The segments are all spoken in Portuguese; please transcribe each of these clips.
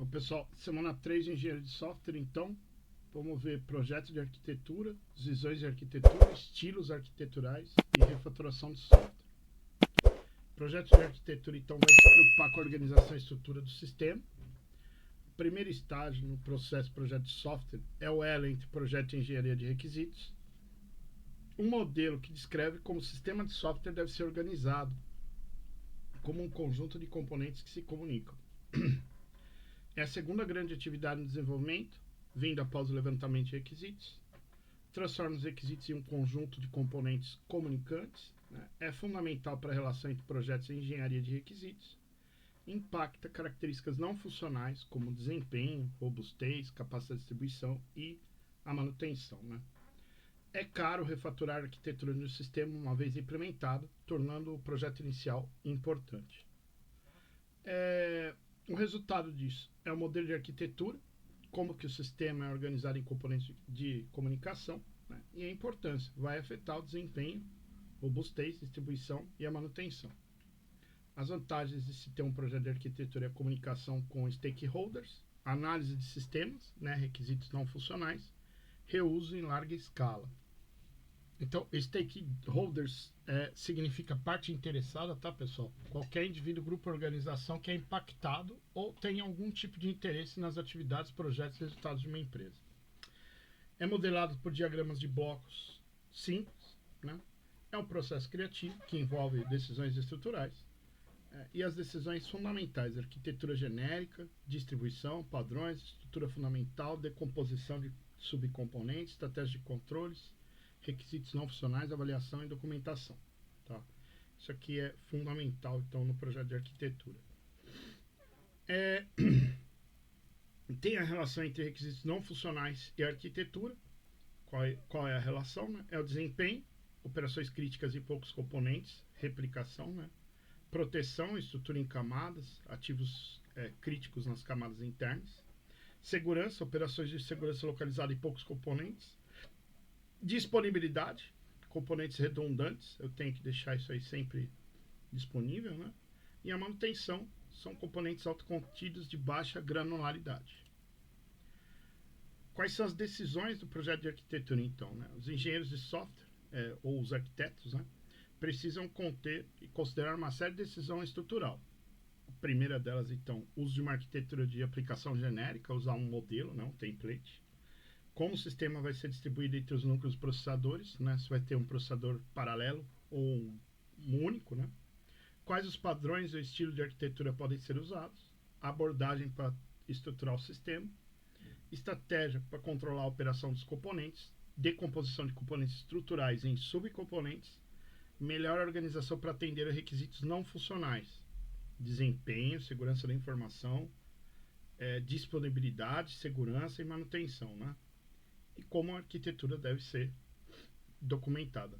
Bom, pessoal, semana 3 de engenharia de software, então, vamos ver projetos de arquitetura, visões de arquitetura, estilos arquiteturais e refatoração de software. Projetos de arquitetura, então, vai se preocupar com a organização e estrutura do sistema. O primeiro estágio no processo de projeto de software é o elo entre projeto de engenharia de requisitos. Um modelo que descreve como o sistema de software deve ser organizado como um conjunto de componentes que se comunicam. É a segunda grande atividade no desenvolvimento, vindo após o levantamento de requisitos. Transforma os requisitos em um conjunto de componentes comunicantes. É fundamental para a relação entre projetos e engenharia de requisitos. Impacta características não funcionais, como desempenho, robustez, capacidade de distribuição e a manutenção. É caro refatorar a arquitetura do sistema uma vez implementado, tornando o projeto inicial importante. O resultado disso é o modelo de arquitetura, como que o sistema é organizado em componentes de comunicação, e a importância vai afetar o desempenho, robustez, distribuição e a manutenção. As vantagens de se ter um projeto de arquitetura é a comunicação com stakeholders, análise de sistemas, requisitos não funcionais, reuso em larga escala. Então, stakeholders significa parte interessada, tá, pessoal? Qualquer indivíduo, grupo ou organização que é impactado ou tem algum tipo de interesse nas atividades, projetos e resultados de uma empresa. É modelado por diagramas de blocos simples, É um processo criativo que envolve decisões estruturais e as decisões fundamentais: arquitetura genérica, distribuição, padrões, estrutura fundamental, decomposição de subcomponentes, estratégia de controles, requisitos não funcionais, avaliação e documentação. Tá? Isso aqui é fundamental, então, no projeto de arquitetura. Tem a relação entre requisitos não funcionais e arquitetura. Qual é a relação? É o desempenho, operações críticas e poucos componentes, replicação, proteção, estrutura em camadas, ativos críticos nas camadas internas, segurança, operações de segurança localizada em poucos componentes, disponibilidade, componentes redundantes, eu tenho que deixar isso aí sempre disponível, E a manutenção, são componentes autocontidos de baixa granularidade. Quais são as decisões do projeto de arquitetura, então? Os engenheiros de software, ou os arquitetos, precisam conter e considerar uma série de decisões estrutural. A primeira delas, então, uso de uma arquitetura de aplicação genérica, usar um modelo, um template. Como o sistema vai ser distribuído entre os núcleos processadores, se vai ter um processador paralelo ou um único, Quais os padrões ou estilo de arquitetura podem ser usados, abordagem para estruturar o sistema, estratégia para controlar a operação dos componentes, decomposição de componentes estruturais em subcomponentes, melhor organização para atender a requisitos não funcionais, desempenho, segurança da informação, disponibilidade, segurança e manutenção, E como a arquitetura deve ser documentada.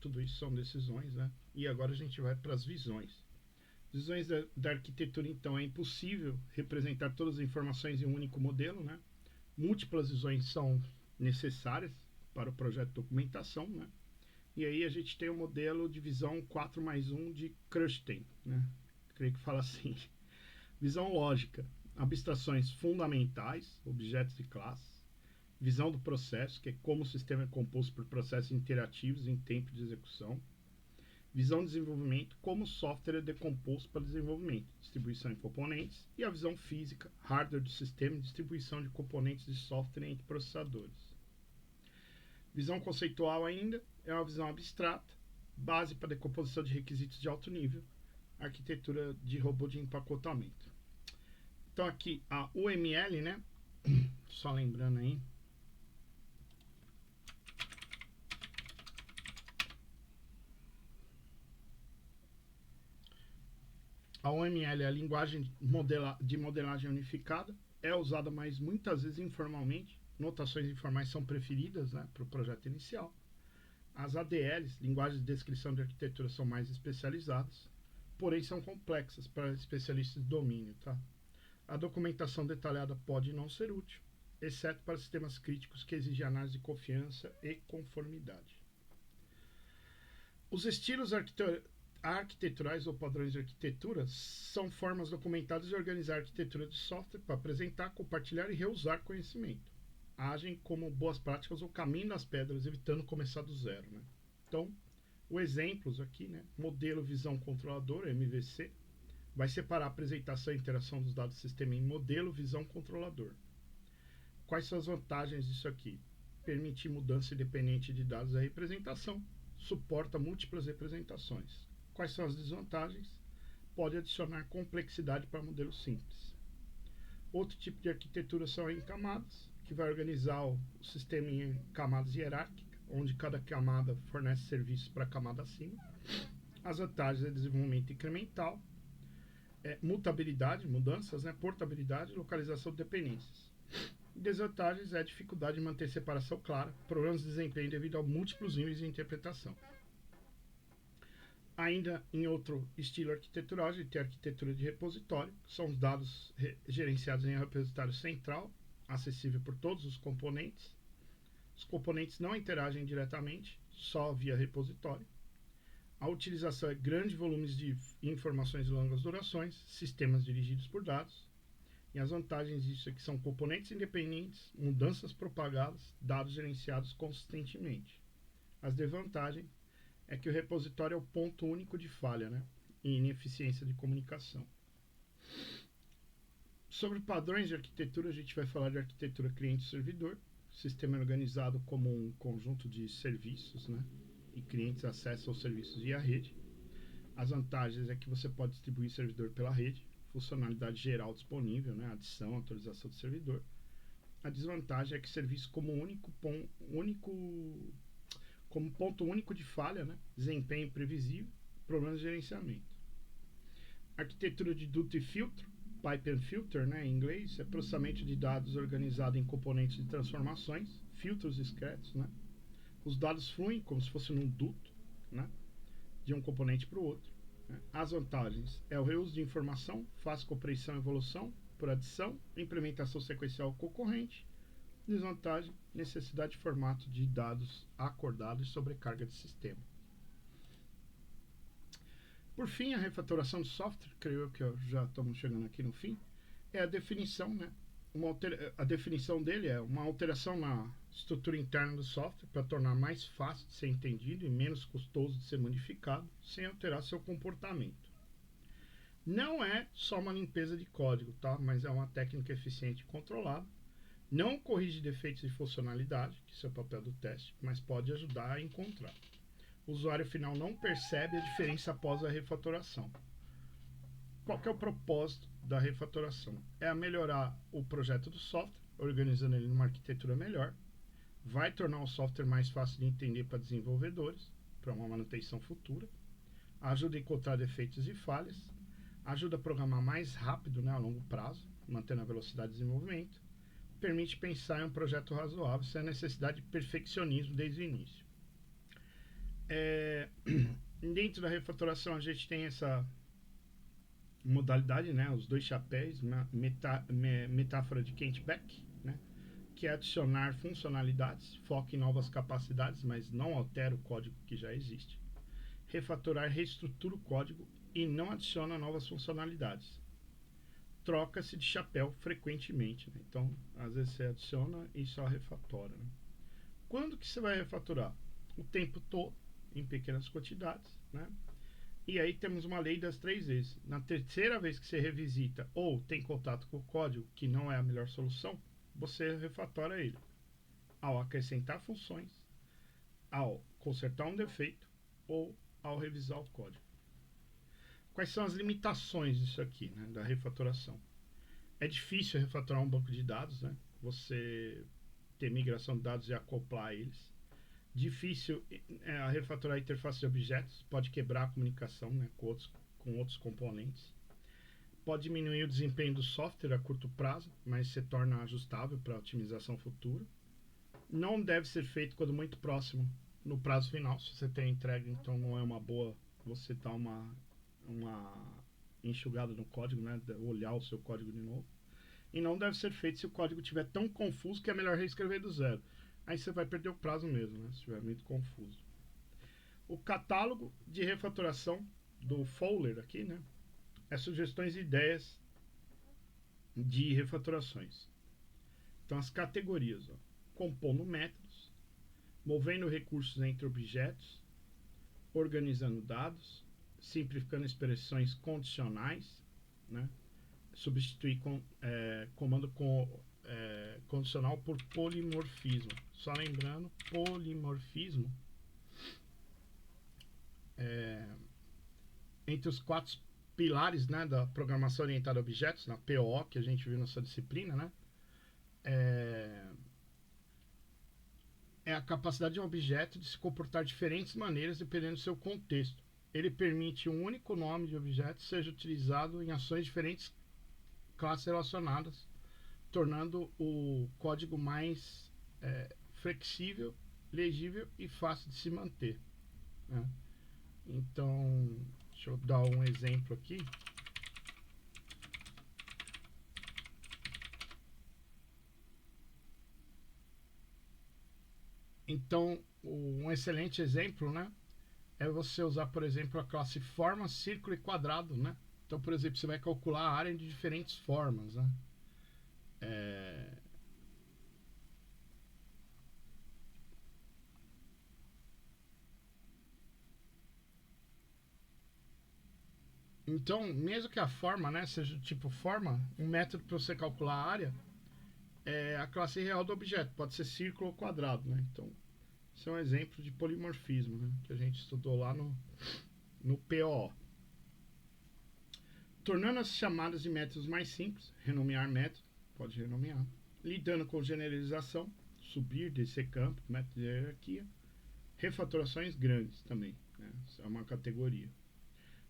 Tudo isso são decisões, E agora a gente vai para as visões. Visões da arquitetura, então, é impossível representar todas as informações em um único modelo, Múltiplas visões são necessárias para o projeto de documentação, E aí a gente tem o modelo de visão 4+1 de Krushten, Creio que fala assim. Visão lógica, abstrações fundamentais, objetos e classes. Visão do processo, que é como o sistema é composto por processos interativos em tempo de execução. Visão de desenvolvimento, como o software é decomposto para desenvolvimento, distribuição em componentes. E a visão física, hardware do sistema e distribuição de componentes de software entre processadores. Visão conceitual ainda é uma visão abstrata, base para decomposição de requisitos de alto nível, arquitetura de robô de empacotamento. Então aqui a UML, só lembrando aí, a UML é a linguagem de modelagem unificada, é usada, mas muitas vezes informalmente. Notações informais são preferidas para o projeto inicial. As ADLs, linguagens de descrição de arquitetura, são mais especializadas, porém são complexas para especialistas de domínio. A documentação detalhada pode não ser útil, exceto para sistemas críticos que exigem análise de confiança e conformidade. Os estilos arquiteturais ou padrões de arquitetura são formas documentadas de organizar a arquitetura de software para apresentar, compartilhar e reusar conhecimento. Agem como boas práticas ou caminho das pedras, evitando começar do zero, né? Então, os exemplos aqui, né? Modelo Visão Controlador, MVC, vai separar a apresentação e interação dos dados do sistema em modelo Visão Controlador. Quais são as vantagens disso aqui? Permitir mudança independente de dados da representação, suporta múltiplas representações. Quais são as desvantagens? Pode adicionar complexidade para modelos simples. Outro tipo de arquitetura são em camadas, que vai organizar o sistema em camadas hierárquicas, onde cada camada fornece serviços para a camada acima. As vantagens é desenvolvimento incremental, mutabilidade, mudanças, né, portabilidade, localização de dependências. Desvantagens é a dificuldade de manter separação clara, problemas de desempenho devido a múltiplos níveis de interpretação. Ainda em outro estilo arquitetural, a gente tem a arquitetura de repositório, que são os dados gerenciados em um repositório central, acessível por todos os componentes. Os componentes não interagem diretamente, só via repositório. A utilização é grandes volumes de informações de longas durações, sistemas dirigidos por dados. E as vantagens disso é que são componentes independentes, mudanças propagadas, dados gerenciados consistentemente. As desvantagens é que o repositório é o ponto único de falha, né? E ineficiência de comunicação. Sobre padrões de arquitetura, a gente vai falar de arquitetura cliente-servidor. O sistema é organizado como um conjunto de serviços, né? E clientes acessam os serviços via rede. As vantagens é que você pode distribuir servidor pela rede, funcionalidade geral disponível, né? Adição, atualização do servidor. A desvantagem é que serviço como ponto único de falha, né? Desempenho imprevisível, problemas de gerenciamento. Arquitetura de duto e filtro, pipe and filter, né, em inglês, é processamento de dados organizado em componentes de transformações, filtros discretos, né? Os dados fluem como se fosse num duto, né, de um componente para o outro. Né? As vantagens é o reuso de informação, fácil compreensão e evolução por adição, implementação sequencial concorrente. Desvantagem, necessidade de formato de dados acordado e sobrecarga de sistema. Por fim, a refatoração do software, creio que já estamos chegando aqui no fim, é a definição, né? A definição dele é uma alteração na estrutura interna do software para tornar mais fácil de ser entendido e menos custoso de ser modificado, sem alterar seu comportamento. Não é só uma limpeza de código, tá? Mas é uma técnica eficiente e controlada. Não corrige defeitos de funcionalidade, que isso é o papel do teste, mas pode ajudar a encontrar. O usuário final não percebe a diferença após a refatoração. Qual que é o propósito da refatoração? É melhorar o projeto do software, organizando ele numa arquitetura melhor. Vai tornar o software mais fácil de entender para desenvolvedores, para uma manutenção futura. Ajuda a encontrar defeitos e falhas. Ajuda a programar mais rápido, né, a longo prazo, mantendo a velocidade de desenvolvimento. Permite pensar em um projeto razoável sem a necessidade de perfeccionismo desde o início. Dentro da refatoração a gente tem essa modalidade, né, os dois chapéus, metáfora de Kent Beck, né, que é adicionar funcionalidades, foca em novas capacidades, mas não altera o código que já existe. Refatorar reestrutura o código e não adiciona novas funcionalidades. Troca-se de chapéu frequentemente, né? Então, às vezes você adiciona e só refatora, né? Quando que você vai refatorar? O tempo todo, em pequenas quantidades, né? E aí temos uma lei das 3 vezes. Na terceira vez que você revisita ou tem contato com o código, que não é a melhor solução, você refatora ele. Ao acrescentar funções, ao consertar um defeito ou ao revisar o código. Quais são as limitações disso aqui, né, da refatoração? É difícil refatorar um banco de dados, né? Você ter migração de dados e acoplar eles. Difícil a refatorar a interface de objetos, pode quebrar a comunicação, né, com outros componentes. Pode diminuir o desempenho do software a curto prazo, mas se torna ajustável para otimização futura. Não deve ser feito quando muito próximo no prazo final. Se você tem entrega, então não é uma boa você dar uma enxugada no código, né, olhar o seu código de novo. E não deve ser feito se o código estiver tão confuso que é melhor reescrever do zero. Aí você vai perder o prazo mesmo, né, se estiver muito confuso. O catálogo de refatoração do Fowler aqui, né? É sugestões e ideias de refatorações. Então, as categorias, ó, compondo métodos, movendo recursos entre objetos, organizando dados, simplificando expressões condicionais, né? Substituir comando condicional por polimorfismo. Só lembrando, polimorfismo entre os 4 pilares, né, da programação orientada a objetos, na PO, que a gente viu nessa disciplina, né? É a capacidade de um objeto de se comportar de diferentes maneiras dependendo do seu contexto. Ele permite um único nome de objeto seja utilizado em ações diferentes classes relacionadas, tornando o código mais flexível, legível e fácil de se manter, né? Então, deixa eu dar um exemplo aqui. Então, um excelente exemplo, né, é você usar, por exemplo, a classe forma, círculo e quadrado, né? Então, por exemplo, você vai calcular a área de diferentes formas, né? Então, mesmo que a forma, né, seja do tipo forma, um método para você calcular a área é a classe real do objeto, pode ser círculo ou quadrado, né? Então, isso é um exemplo de polimorfismo, né, que a gente estudou lá no PO. Tornando as chamadas de métodos mais simples, renomear método, pode renomear. Lidando com generalização, subir, descer campo, método de hierarquia. Refatorações grandes também, né? Isso é uma categoria.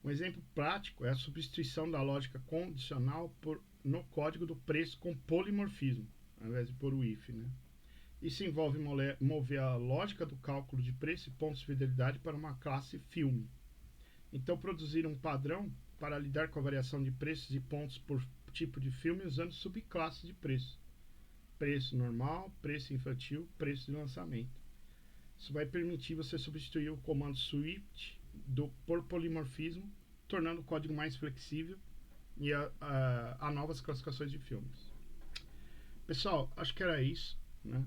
Um exemplo prático é a substituição da lógica condicional no código do preço com polimorfismo, ao invés de pôr o if, né? Isso envolve mover a lógica do cálculo de preço e pontos de fidelidade para uma classe filme. Então, produzir um padrão para lidar com a variação de preços e pontos por tipo de filme usando subclasses de preço. Preço normal, preço infantil, preço de lançamento. Isso vai permitir você substituir o comando switch por polimorfismo, tornando o código mais flexível e a novas classificações de filmes. Pessoal, acho que era isso, né?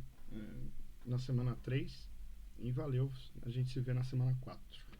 Na semana 3. E valeu, a gente se vê na semana 4.